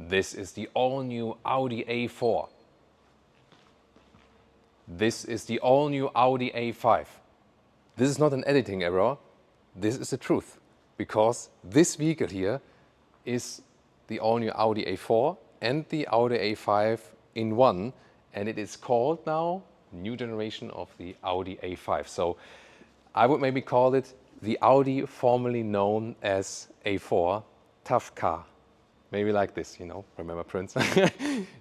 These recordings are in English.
This is the all-new Audi A4. This is the all-new Audi A5. This is not an editing error, this is the truth. Because this vehicle here is the all-new Audi A4 and the Audi A5 in one, and it is called now new generation of the Audi A5. So I would maybe call it the Audi formerly known as A4 tough car. Maybe like this, you know, remember Prince?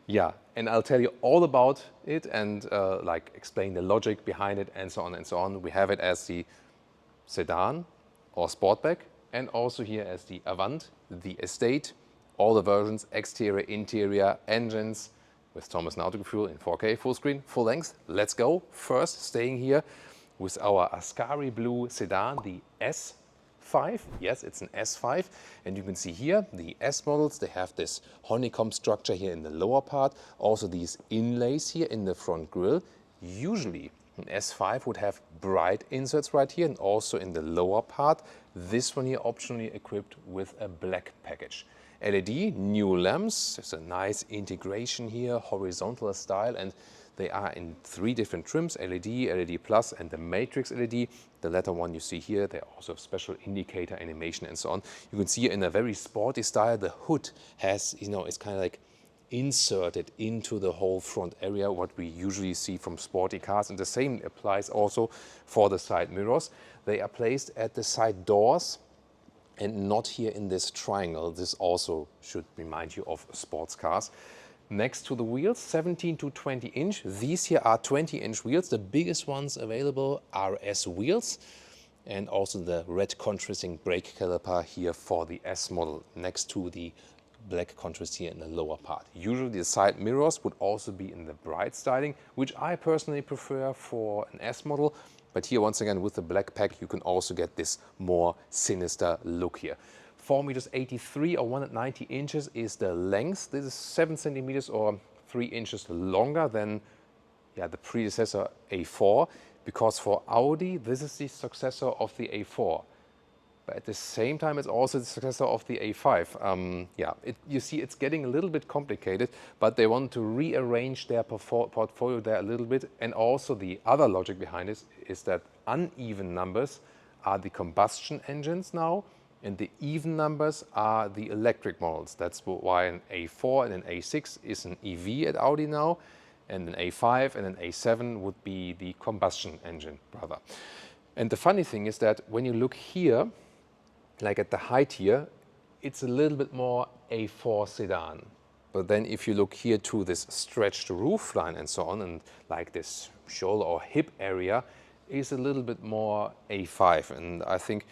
Yeah, and I'll tell you all about it and like explain the logic behind it and so on and so on. We have it as the sedan or sportback, and also here as the Avant, the Estate, all the versions, exterior, interior, engines with Thomas nautical fuel in 4K, full screen, full length. Let's go. First, staying here with our Ascari blue sedan, the S5. Yes, it's an S5. And you can see here the S models, they have this honeycomb structure here in the lower part. Also these inlays here in the front grille. Usually an S5 would have bright inserts right here and also in the lower part. This one here optionally equipped with a black package. LED, new lamps, there's a nice integration here, horizontal style, and they are in 3 different trims, LED, LED Plus and the Matrix LED. The latter one you see here, they also have special indicator animation and so on. You can see here in a very sporty style, the hood has, you know, it's kind of like inserted into the whole front area, what we usually see from sporty cars, and the same applies also for the side mirrors. They are placed at the side doors and not here in this triangle. This also should remind you of sports cars. Next to the wheels, 17 to 20 inch. These here are 20-inch wheels. The biggest ones available are S wheels, and also the red contrasting brake caliper here for the S model next to the black contrast here in the lower part. Usually the side mirrors would also be in the bright styling, which I personally prefer for an S model. But here once again with the black pack you can also get this more sinister look here. 4.83 meters or 190 inches is the length. This is 7 centimeters or 3 inches longer than the predecessor A4, because for Audi this is the successor of the A4. But at the same time it's also the successor of the A5. You see it's getting a little bit complicated, but they want to rearrange their portfolio there a little bit. And also the other logic behind this is that uneven numbers are the combustion engines now, and the even numbers are the electric models. That's why an A4 and an A6 is an EV at Audi now, and an A5 and an A7 would be the combustion engine brother. And the funny thing is that when you look here, like at the height here, it's a little bit more A4 sedan. But then if you look here to this stretched roof line and so on, and like this shoulder or hip area is a little bit more A5. And I think,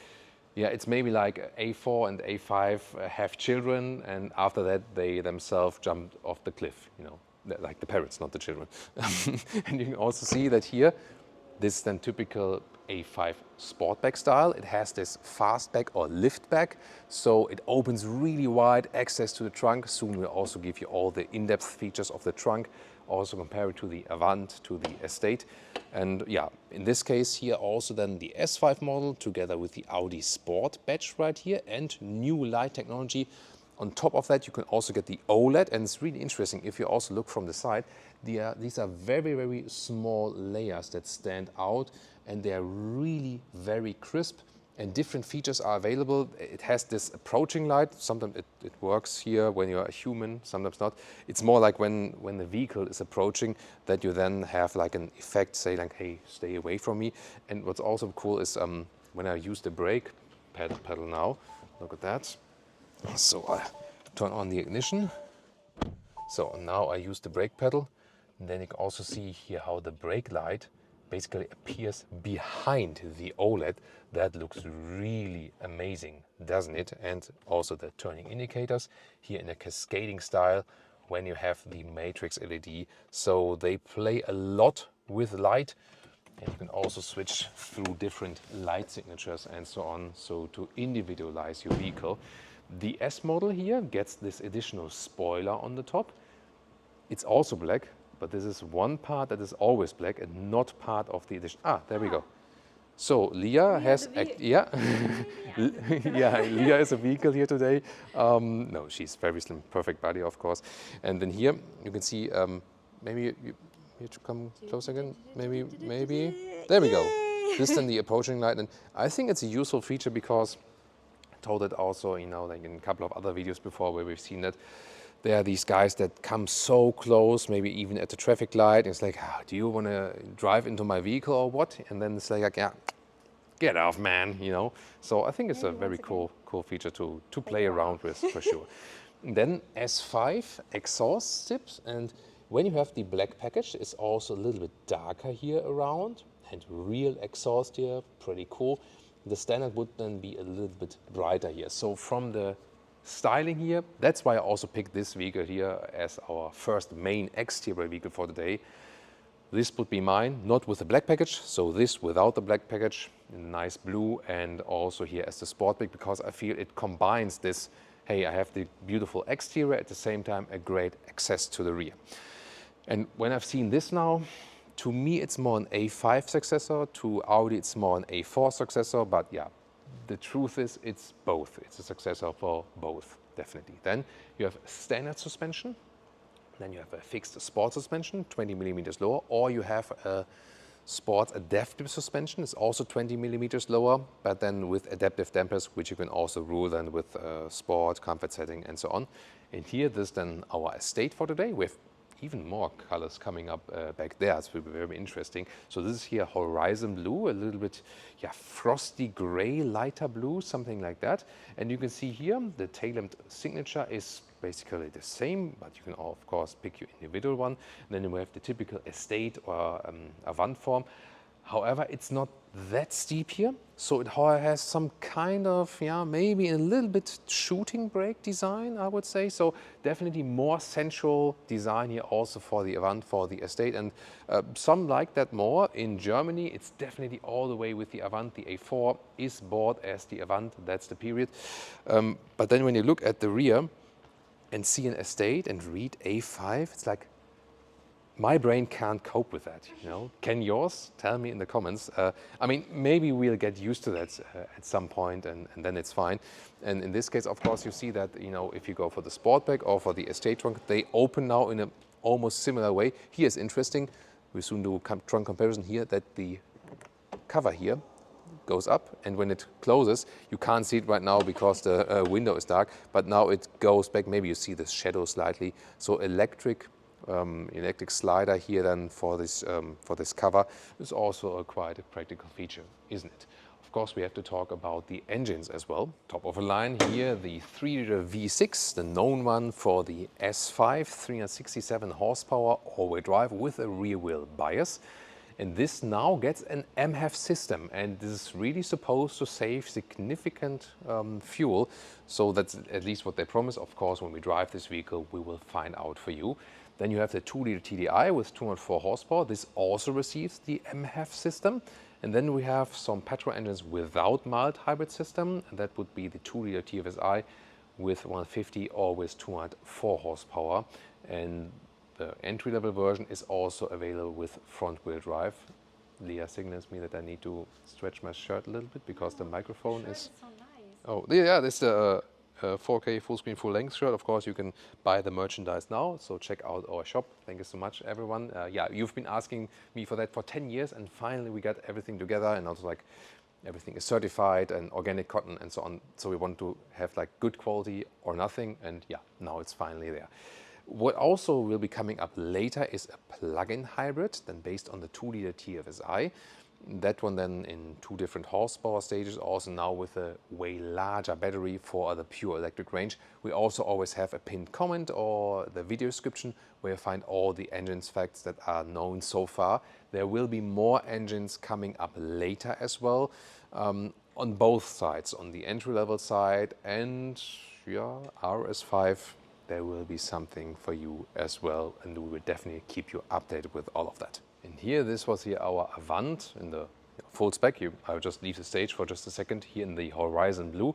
it's maybe like A4 and A5 have children, and after that they themselves jumped off the cliff, you know, like the parents, not the children. And you can also see that here, this is then typical A5 sportback style. It has this fastback or liftback, so it opens really wide, access to the trunk. Soon we'll also give you all the in-depth features of the trunk, also compare it to the Avant, to the Estate. And in this case here also then the S5 model together with the Audi Sport badge right here and new light technology. On top of that you can also get the OLED, and it's really interesting if you also look from the side. These are very, very small layers that stand out, and they are really very crisp, and different features are available. It has this approaching light. Sometimes it works here when you're a human, sometimes not. It's more like when the vehicle is approaching that you then have like an effect, say like, hey, stay away from me. And what's also cool is when I use the brake pedal now, look at that. So I turn on the ignition. So now I use the brake pedal, and then you can also see here how the brake light basically appears behind the OLED. That looks really amazing, doesn't it? And also the turning indicators here in a cascading style when you have the Matrix LED. So they play a lot with light, and you can also switch through different light signatures and so on, so to individualize your vehicle. The S model here gets this additional spoiler on the top. It's also black, but this is one part that is always black and not part of the edition. There we go. So Leah has, yeah, yeah, Leah is a vehicle here today. No, she's very slim, perfect body, of course. And then here you can see, maybe you need to come close again. Maybe. There we go. This is then the approaching light, and I think it's a useful feature because I told it also, you know, like in a couple of other videos before where we've seen that. There are these guys that come so close, maybe even at the traffic light. It's like, do you want to drive into my vehicle or what? And then it's like, yeah, get off, man, you know. So I think it's a very cool feature to play around with, for sure. And then S5 exhaust tips, and when you have the black package, it's also a little bit darker here around, and real exhaust here, pretty cool. The standard would then be a little bit brighter here. So from the styling here, that's why I also picked this vehicle here as our first main exterior vehicle for the day. This would be mine, not with the black package, so this without the black package, in nice blue, and also here as the sportback, because I feel it combines this, hey, I have the beautiful exterior, at the same time a great access to the rear. And when I've seen this now, to me it's more an A5 successor, to Audi it's more an A4 successor, but yeah, the truth is it's both. It's a successor for both, definitely. Then you have standard suspension. Then you have a fixed sport suspension, 20 millimeters lower, or you have a sports adaptive suspension. It's also 20 millimeters lower, but then with adaptive dampers, which you can also rule then with sport, comfort setting, and so on. And here, this is then our estate for today. We have even more colors coming up back there. It will be very interesting. So this is here horizon blue, a little bit, yeah, frosty gray, lighter blue, something like that. And you can see here the tail lamp signature is basically the same, but you can of course pick your individual one. And then we have the typical estate or Avant form. However, it's not that steep here, so it has some kind of, yeah, maybe a little bit shooting brake design, I would say. So definitely more sensual design here also for the Avant, for the estate, and some like that more. In Germany, it's definitely all the way with the Avant. The A4 is bought as the Avant, that's the period. But then when you look at the rear and see an estate and read A5, it's like, my brain can't cope with that, you know. Can yours? Tell me in the comments. I mean, maybe we'll get used to that at some point, and then it's fine. And in this case, of course, you see that, you know, if you go for the Sportback or for the estate trunk, they open now in a almost similar way. Here is interesting. We soon do trunk comparison here, that the cover here goes up, and when it closes, you can't see it right now because the window is dark, but now it goes back. Maybe you see the shadow slightly. So electric slider here then for this cover is also quite a practical feature, isn't it? Of course, we have to talk about the engines as well. Top of the line here, the 3-liter V6, the known one for the S5, 367 horsepower, all-wheel drive with a rear-wheel bias. And this now gets an MHEV system, and this is really supposed to save significant fuel. So that's at least what they promise. Of course, when we drive this vehicle, we will find out for you. Then you have the 2-liter TDI with 204 horsepower. This also receives the MHEV system. And then we have some petrol engines without mild hybrid system, and that would be the 2-liter TFSI with 150 or with 204 horsepower. And the entry-level version is also available with front-wheel drive. Leah signals me that I need to stretch my shirt a little bit because the microphone is so nice. Oh, yeah, this is the 4K full screen, full length shirt. Of course, you can buy the merchandise now, so check out our shop. Thank you so much, everyone. Yeah, you've been asking me for that for 10 years, and finally we got everything together, and also like everything is certified and organic cotton and so on. So we want to have like good quality or nothing, and yeah, now it's finally there. What also will be coming up later is a plug-in hybrid, then based on the 2-liter TFSI. That one then in 2 different horsepower stages, also now with a way larger battery for the pure electric range. We also always have a pinned comment or the video description where you find all the engines facts that are known so far. There will be more engines coming up later as well, on both sides, on the entry-level side and yeah, RS5. There will be something for you as well, and we will definitely keep you updated with all of that. And here, this was here our Avant in the full spec. I'll just leave the stage for just a second here in the horizon blue.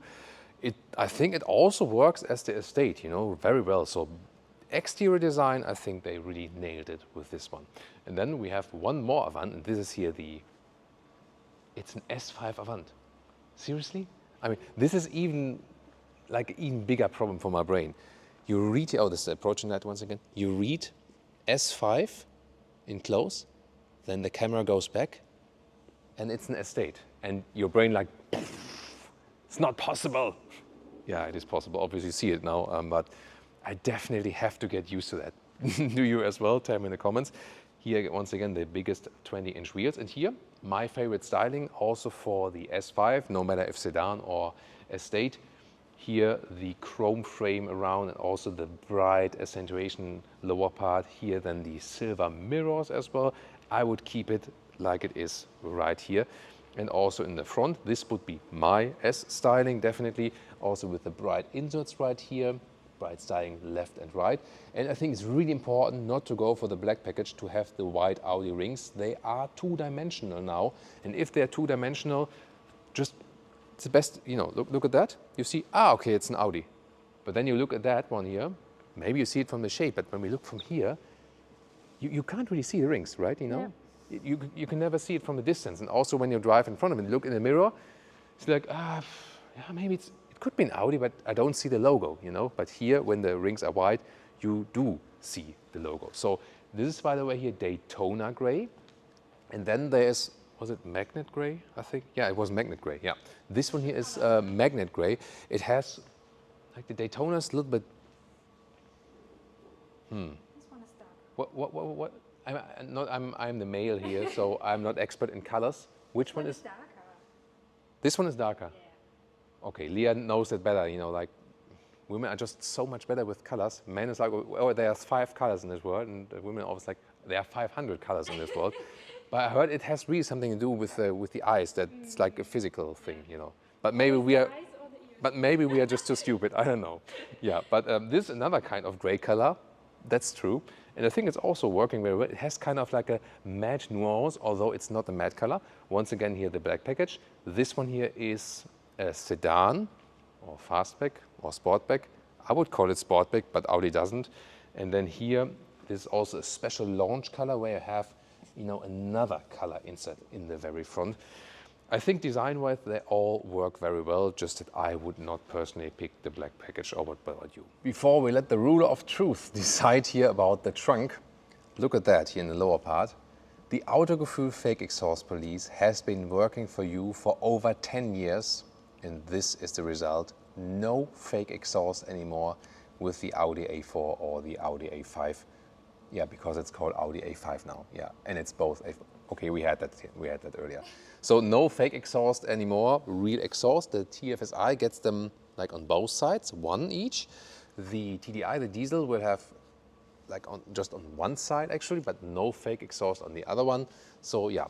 I think it also works as the estate, you know, very well. So exterior design, I think they really nailed it with this one. And then we have one more Avant, and this is here the It's an S5 Avant. Seriously? I mean, this is even like an even bigger problem for my brain. You read, oh, this is approaching that once again. You read S5 in close, then the camera goes back, and it's an estate. And your brain like, it's not possible. Yeah, it is possible. Obviously, you see it now, but I definitely have to get used to that. Do you as well? Tell me in the comments. Here, once again, the biggest 20-inch wheels. And here, my favorite styling, also for the S5, no matter if sedan or estate. Here, the chrome frame around and also the bright accentuation lower part. Here, then the silver mirrors as well. I would keep it like it is right here. And also in the front, this would be my S styling, definitely. Also with the bright inserts right here, bright styling left and right. And I think it's really important not to go for the black package, to have the white Audi rings. They are two-dimensional now. And if they're two-dimensional, just, it's the best, you know, look at that. You see, okay, it's an Audi. But then you look at that one here, maybe you see it from the shape, but when we look from here, you can't really see the rings, right, you know? Yeah. You can never see it from a distance. And also when you drive in front of it and look in the mirror, it's like, yeah, maybe it could be an Audi, but I don't see the logo, you know. But here, when the rings are wide, you do see the logo. So this is, by the way, here Daytona gray. And then there's, was it magnet gray, I think? Yeah, it was magnet gray, yeah. This one here is magnet gray. It has, like the Daytona's a little bit, This one is dark. What? I'm the male here, so I'm not expert in colors. Which one is darker? This one is darker. Yeah. Okay, Leah knows it better. You know, like women are just so much better with colors. Men is like, oh, there's 5 colors in this world, and women are always like, there are 500 colors in this world. But I heard it has really something to do with the eyes. That's like a physical thing, you know. But maybe we are. But maybe we are just too stupid. I don't know. Yeah, but this is another kind of gray color. That's true. And I think it's also working very well. It has kind of like a matte nuance, although it's not a matte color. Once again, here the black package. This one here is a sedan or fastback or sportback. I would call it sportback, but Audi doesn't. And then here, there's also a special launch color where you have, you know, another color insert in the very front. I think design-wise, they all work very well, just that I would not personally pick the black package over about you. Before we let the ruler of truth decide here about the trunk, look at that here in the lower part. The Autogefühl fake exhaust police has been working for you for over 10 years, and this is the result. No fake exhaust anymore with the Audi A4 or the Audi A5. Yeah, because it's called Audi A5 now. Yeah, and it's both. Okay, we had that earlier. So no fake exhaust anymore, real exhaust. The TFSI gets them like on both sides, one each. The TDI, the diesel, will have like just on one side actually, but no fake exhaust on the other one. So yeah,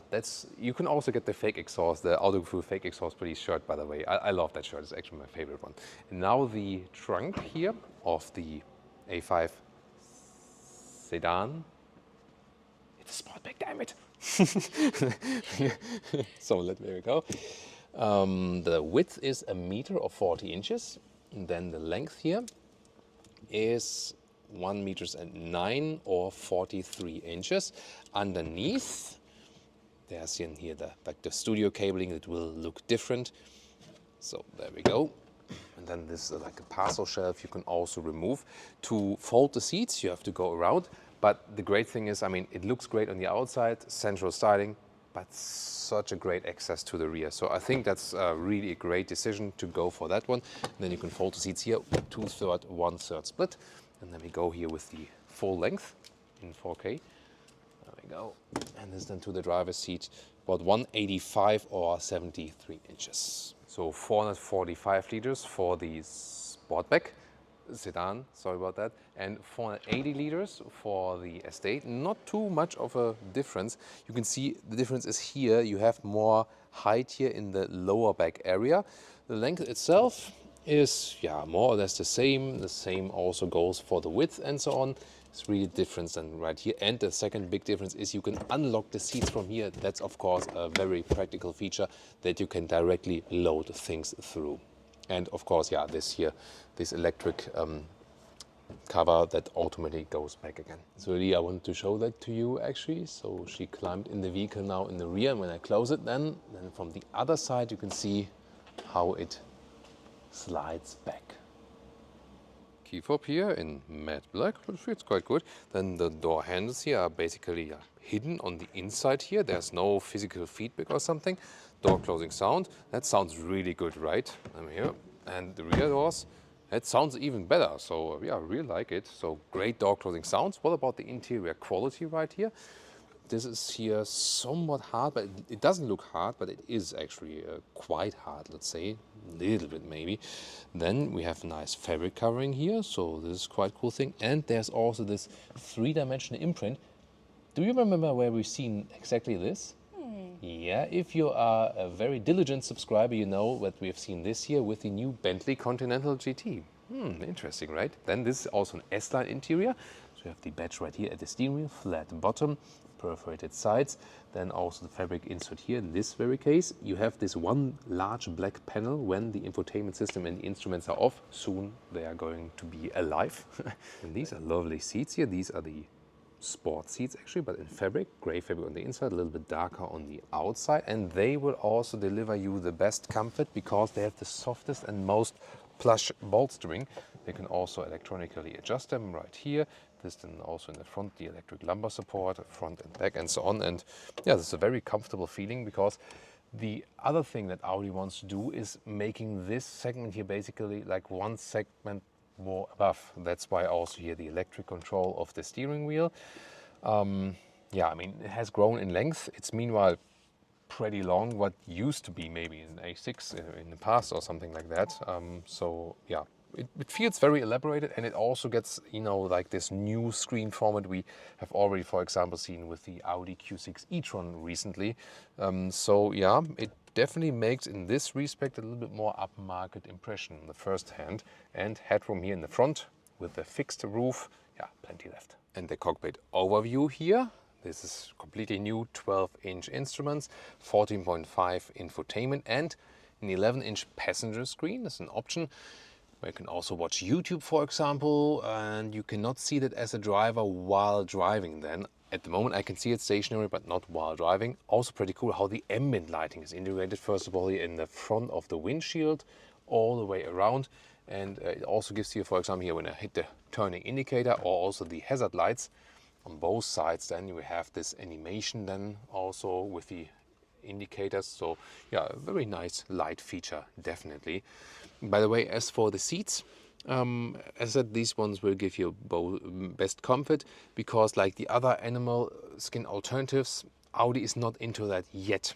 you can also get the fake exhaust, the Autogefühl fake exhaust police shirt, by the way. I love that shirt, it's actually my favorite one. And now the trunk here of the A5 sedan. It's a sportback, damn it. So let me go. The width is 1 meter or 40 inches. And then the length here is 1 meter and 9 or 43 inches. Underneath, there's in here the studio cabling. It will look different. So there we go. And then this is like a parcel shelf you can also remove. To fold the seats, you have to go around. But the great thing is, I mean, it looks great on the outside, central styling, but such a great access to the rear. So I think that's really a great decision to go for that one. And then you can fold the seats here, 2/3, 1/3 split. And then we go here with the full length in 4K. There we go. And this then to the driver's seat, about 185 or 73 inches. So 445 liters for the Sportback sedan, sorry about that, and 480 liters for the estate. Not too much of a difference. You can see the difference is here. You have more height here in the lower back area. The length itself is, yeah, more or less the same. The same also goes for the width and so on. It's really different than right here. And the second big difference is you can unlock the seats from here. That's of course a very practical feature that you can directly load things through. And of course, yeah, this electric cover that automatically goes back again. So really I wanted to show that to you actually. So she climbed in the vehicle now in the rear, and when I close it then from the other side you can see how it slides back. Key fob here in matte black, which feels quite good. Then the door handles here are basically hidden on the inside here. There's no physical feedback or something. Door closing sound, that sounds really good, right? I'm here. And the rear doors, that sounds even better. So yeah, I really like it. So great door closing sounds. What about the interior quality right here? This is here somewhat hard, but it doesn't look hard, but it is actually quite hard, let's say, a little bit maybe. Then we have a nice fabric covering here, so this is quite cool thing. And there's also this three-dimensional imprint. Do you remember where we've seen exactly this? Yeah, if you are a very diligent subscriber, you know that we have seen this here with the new Bentley Continental GT. Interesting, right? Then this is also an S-Line interior. So you have the badge right here at the steering wheel, flat bottom, perforated sides. Then also the fabric insert here in this very case. You have this one large black panel when the infotainment system and the instruments are off. Soon they are going to be alive. And these are lovely seats here. These are the sport seats actually, but in fabric, gray fabric on the inside, a little bit darker on the outside, and they will also deliver you the best comfort because they have the softest and most plush bolstering. They can also electronically adjust them right here. This then also in the front, the electric lumbar support, front and back and so on. And yeah, this is a very comfortable feeling because the other thing that Audi wants to do is making this segment here basically like one segment more above. That's why also here the electric control of the steering wheel. Yeah, I mean, it has grown in length. It's meanwhile pretty long, what used to be maybe an A6 in the past or something like that. So yeah, it feels very elaborated, and it also gets, you know, like this new screen format we have already, for example, seen with the Audi Q6 e-tron recently. So yeah, it definitely makes in this respect a little bit more upmarket impression on the first hand. And headroom here in the front with the fixed roof, yeah, plenty left. And the cockpit overview here. This is completely new 12-inch instruments, 14.5 infotainment, and an 11-inch passenger screen is an option. Where you can also watch YouTube, for example, and you cannot see that as a driver while driving then. At the moment I can see it stationary, but not while driving. Also pretty cool how the ambient lighting is integrated, first of all here in the front of the windshield, all the way around. And it also gives you, for example, here when I hit the turning indicator or also the hazard lights on both sides, then you have this animation then also with the indicators. So yeah, a very nice light feature, definitely. By the way, as for the seats, as I said, these ones will give you both best comfort because like the other animal skin alternatives, Audi is not into that yet.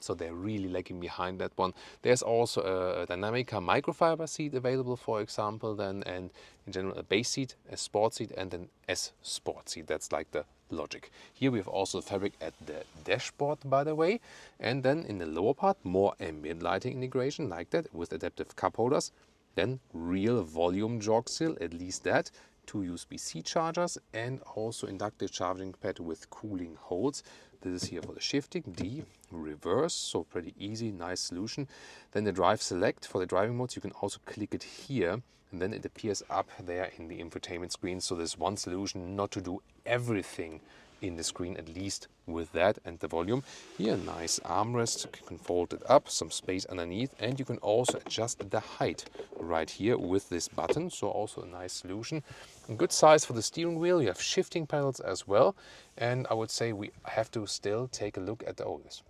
So they're really lagging behind that one. There's also a Dynamica microfiber seat available, for example, then, and in general a base seat, a sport seat, and an S sport seat. That's like the logic. Here we have also fabric at the dashboard, by the way, and then in the lower part more ambient lighting integration like that with adaptive cup holders. Then real volume jog seal, at least that. 2 USB-C chargers and also inductive charging pad with cooling holes. This is here for the shifting, D, reverse, so pretty easy, nice solution. Then the drive select for the driving modes, you can also click it here and then it appears up there in the infotainment screen. So there's one solution not to do everything in the screen, at least with that and the volume. Here, nice armrest, you can fold it up, some space underneath, and you can also adjust the height right here with this button. So also a nice solution. A good size for the steering wheel. You have shifting panels as well. And I would say we have to still take a look at the, oh, this,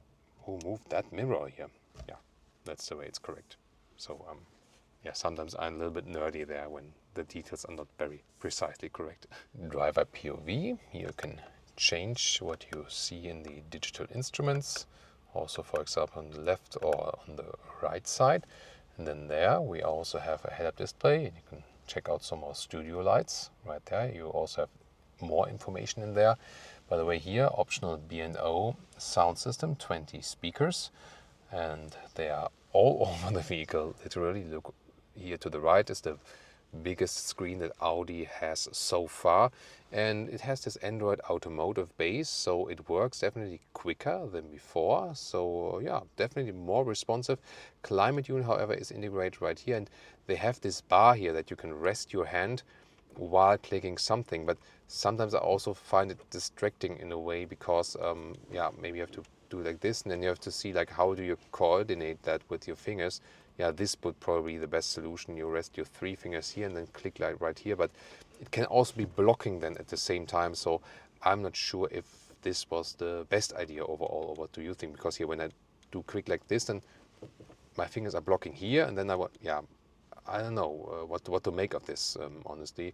who moved that mirror here? Yeah, that's the way it's correct. So yeah, sometimes I'm a little bit nerdy there when the details are not very precisely correct. Driver POV, you can change what you see in the digital instruments, also for example on the left or on the right side. And then there we also have a head-up display. You can check out some more studio lights right there. You also have more information in there. By the way, here optional B&O sound system, 20 speakers, and they are all over the vehicle. Literally, look here to the right is the biggest screen that Audi has so far, and it has this Android Automotive base, so it works definitely quicker than before. So yeah, definitely more responsive. Climate unit, however, is integrated right here, and they have this bar here that you can rest your hand while clicking something, but sometimes I also find it distracting in a way because yeah, maybe you have to do like this, and then you have to see like how do you coordinate that with your fingers. Yeah, this would probably be the best solution. You rest your 3 fingers here and then click like right here, but it can also be blocking then at the same time. So I'm not sure if this was the best idea overall, or what do you think? Because here when I do click like this, then my fingers are blocking here, and then yeah, I don't know what to make of this, honestly.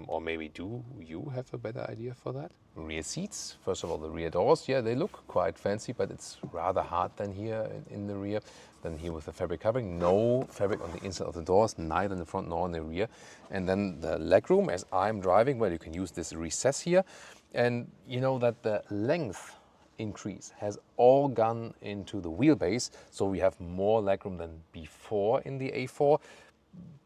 Or maybe do you have a better idea for that? Rear seats. First of all, the rear doors. Yeah, they look quite fancy, but it's rather hard than here in the rear. Then here with the fabric covering. No fabric on the inside of the doors, neither in the front nor in the rear. And then the legroom, as I'm driving, well, you can use this recess here. And you know that the length increase has all gone into the wheelbase, so we have more legroom than before in the A4.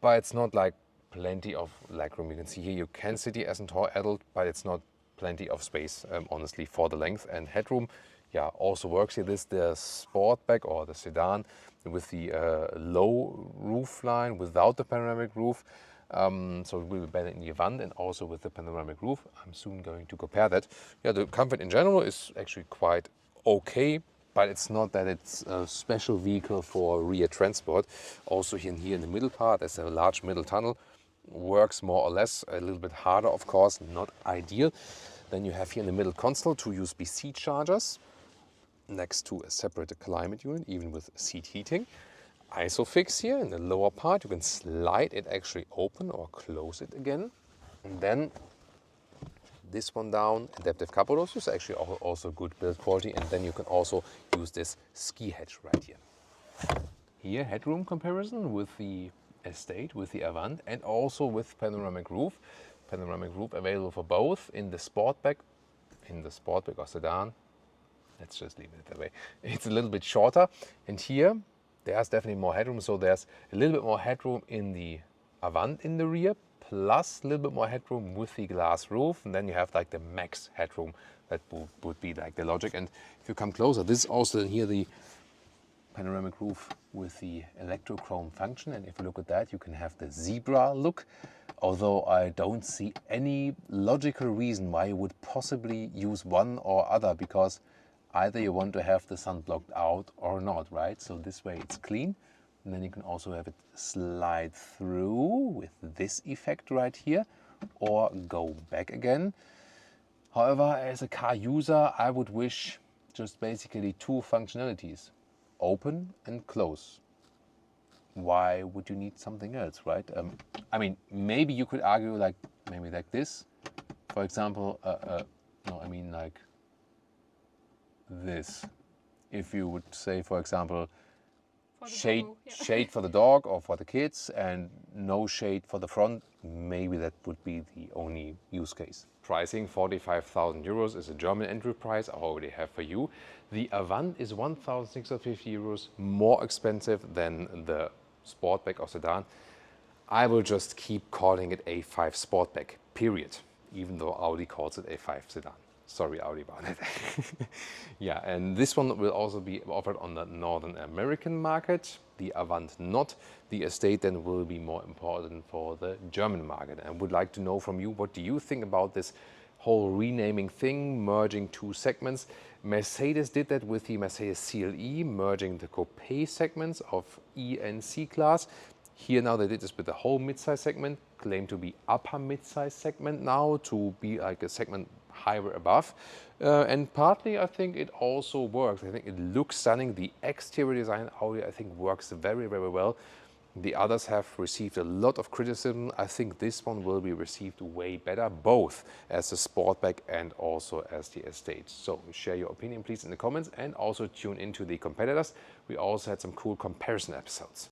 But it's not like plenty of legroom. You can see here you can sit here as a tall adult, but it's not plenty of space, honestly, for the length. And headroom, yeah, also works here. This is the Sportback or the sedan with the low roof line without the panoramic roof. So it will be better in the Avant and also with the panoramic roof. I'm soon going to compare that. Yeah, the comfort in general is actually quite okay, but it's not that it's a special vehicle for rear transport. Also here in the middle part, there's a large middle tunnel. Works more or less, a little bit harder, of course, not ideal. Then you have here in the middle console 2 USB-C chargers next to a separate climate unit, even with seat heating. Isofix here in the lower part, you can slide it actually open or close it again. And then this one down, adaptive cup holders, is actually also good build quality. And then you can also use this ski hatch right here. Here, headroom comparison with the Estate, with the Avant, and also with panoramic roof. Panoramic roof available for both in the Sportback or sedan. Let's just leave it that way. It's a little bit shorter. And here, there's definitely more headroom. So there's a little bit more headroom in the Avant in the rear, plus a little bit more headroom with the glass roof. And then you have like the max headroom. That would be like the logic. And if you come closer, this is also here the panoramic roof with the electrochrome function. And if you look at that, you can have the zebra look. Although I don't see any logical reason why you would possibly use one or other, because either you want to have the sun blocked out or not, right? So this way it's clean. And then you can also have it slide through with this effect right here, or go back again. However, as a car user, I would wish just basically 2 functionalities: open and close. Why would you need something else, right? I mean, maybe you could argue like maybe like this, for example. No, I mean like this. If you would say, for example, shade for the dog or for the kids, and no shade for the front, maybe that would be the only use case. Pricing 45,000 euros is a German entry price I already have for you. The Avant is 1,650 euros more expensive than the Sportback or sedan. I will just keep calling it A5 Sportback, period, even though Audi calls it A5 sedan. Sorry, Audi, about it. Yeah, and this one will also be offered on the Northern American market. The Avant not. The Estate then will be more important for the German market. And I would like to know from you, what do you think about this whole renaming thing, merging 2 segments? Mercedes did that with the Mercedes CLE, merging the coupe segments of E and C class. Here now they did this with the whole midsize segment, claim to be upper midsize segment now, to be like a segment higher above. And partly I think it also works. I think it looks stunning. The exterior design Audi I think works very, very well. The others have received a lot of criticism. I think this one will be received way better, both as a Sportback and also as the Estate. So share your opinion please in the comments, and also tune into the competitors. We also had some cool comparison episodes.